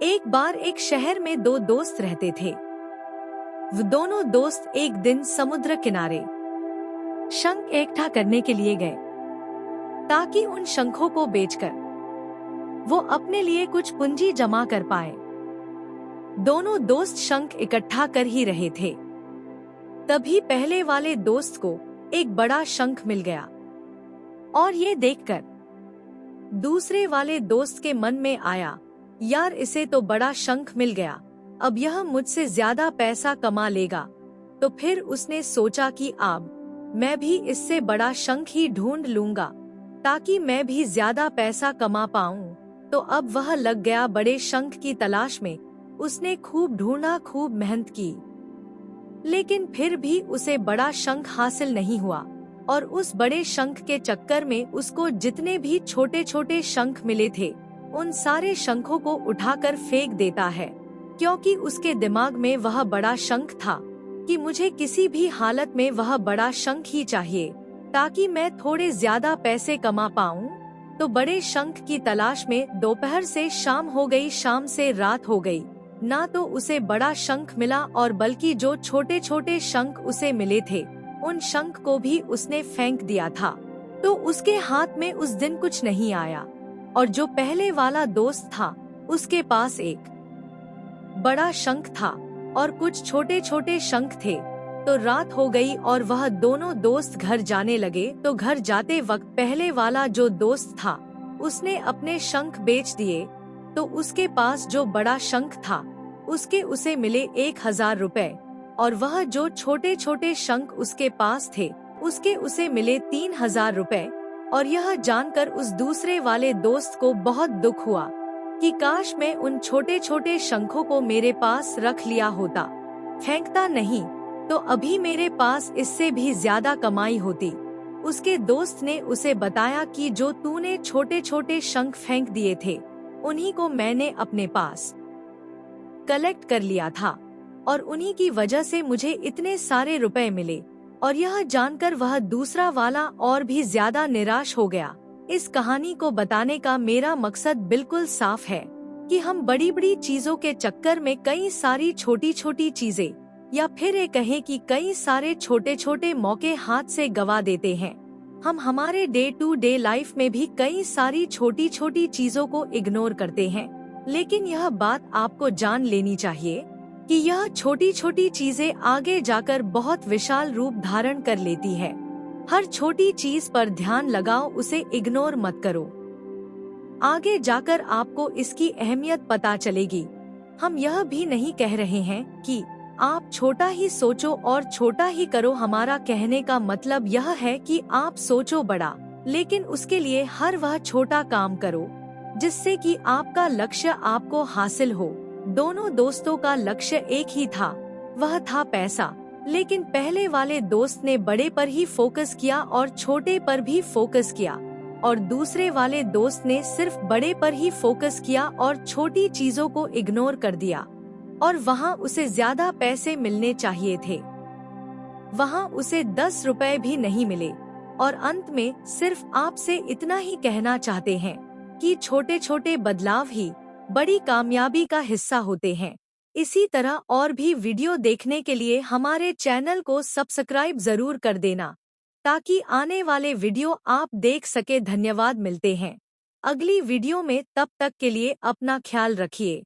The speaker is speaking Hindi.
एक बार एक शहर में दो दोस्त रहते थे। वो दोनों दोस्त एक दिन समुद्र किनारे शंख इकट्ठा करने के लिए गए ताकि उन शंखों को बेचकर वो अपने लिए कुछ पूंजी जमा कर पाए। दोनों दोस्त शंख इकट्ठा कर ही रहे थे, तभी पहले वाले दोस्त को एक बड़ा शंख मिल गया और ये देखकर दूसरे वाले दोस्त के मन में आया, यार इसे तो बड़ा शंख मिल गया, अब यह मुझसे ज्यादा पैसा कमा लेगा। तो फिर उसने सोचा कि अब मैं भी इससे बड़ा शंख ही ढूंढ लूंगा ताकि मैं भी ज्यादा पैसा कमा पाऊं। तो अब वह लग गया बड़े शंख की तलाश में। उसने खूब ढूंढा, खूब मेहनत की, लेकिन फिर भी उसे बड़ा शंख हासिल नहीं हुआ। और उस बड़े शंख के चक्कर में उसको जितने भी छोटे छोटे शंख मिले थे उन सारे शंखों को उठाकर फेंक देता है, क्योंकि उसके दिमाग में वह बड़ा शंख था कि मुझे किसी भी हालत में वह बड़ा शंख ही चाहिए ताकि मैं थोड़े ज्यादा पैसे कमा पाऊं। तो बड़े शंख की तलाश में दोपहर से शाम हो गई, शाम से रात हो गई, ना तो उसे बड़ा शंख मिला और बल्कि जो छोटे छोटे शंख उसे मिले थे उन शंख को भी उसने फेंक दिया था। तो उसके हाथ में उस दिन कुछ नहीं आया। और जो पहले वाला दोस्त था उसके पास एक बड़ा शंख था और कुछ छोटे छोटे शंख थे। तो रात हो गई और वह दोनों दोस्त घर जाने लगे। तो घर जाते वक्त पहले वाला जो दोस्त था उसने अपने शंख बेच दिए। तो उसके पास जो बड़ा शंख था उसके उसे मिले 1000 रुपए और वह जो छोटे छोटे शंख उसके पास थे उसके उसे मिले 3000 रुपए। और यह जानकर उस दूसरे वाले दोस्त को बहुत दुख हुआ कि काश मैं उन छोटे छोटे शंखों को मेरे पास रख लिया होता, फेंकता नहीं तो अभी मेरे पास इससे भी ज्यादा कमाई होती। उसके दोस्त ने उसे बताया कि जो तूने छोटे छोटे शंख फेंक दिए थे उन्हीं को मैंने अपने पास कलेक्ट कर लिया था और उन्हीं की वजह से मुझे इतने सारे रुपए मिले। और यह जानकर वह दूसरा वाला और भी ज्यादा निराश हो गया। इस कहानी को बताने का मेरा मकसद बिल्कुल साफ है कि हम बड़ी बड़ी चीजों के चक्कर में कई सारी छोटी छोटी चीजें या फिर ये कहें कि कई सारे छोटे छोटे मौके हाथ से गवा देते हैं। हम हमारे डे टू डे लाइफ में भी कई सारी छोटी छोटी चीजों को इग्नोर करते हैं, लेकिन यह बात आपको जान लेनी चाहिए कि यह छोटी छोटी चीजें आगे जाकर बहुत विशाल रूप धारण कर लेती है। हर छोटी चीज पर ध्यान लगाओ, उसे इग्नोर मत करो। आगे जाकर आपको इसकी अहमियत पता चलेगी। हम यह भी नहीं कह रहे हैं कि आप छोटा ही सोचो और छोटा ही करो। हमारा कहने का मतलब यह है कि आप सोचो बड़ा, लेकिन उसके लिए हर वह छोटा काम करो जिससे कि आपका लक्ष्य आपको हासिल हो। दोनों दोस्तों का लक्ष्य एक ही था, वह था पैसा। लेकिन पहले वाले दोस्त ने बड़े पर ही फोकस किया और छोटे पर भी फोकस किया, और दूसरे वाले दोस्त ने सिर्फ बड़े पर ही फोकस किया और छोटी चीजों को इग्नोर कर दिया। और वहाँ उसे ज्यादा पैसे मिलने चाहिए थे, वहाँ उसे 10 रुपए भी नहीं मिले। और अंत में सिर्फ आपसे इतना ही कहना चाहते हैं कि छोटे छोटे बदलाव ही बड़ी कामयाबी का हिस्सा होते हैं। इसी तरह और भी वीडियो देखने के लिए हमारे चैनल को सब्सक्राइब जरूर कर देना ताकि आने वाले वीडियो आप देख सके। धन्यवाद, मिलते हैं अगली वीडियो में, तब तक के लिए अपना ख्याल रखिए।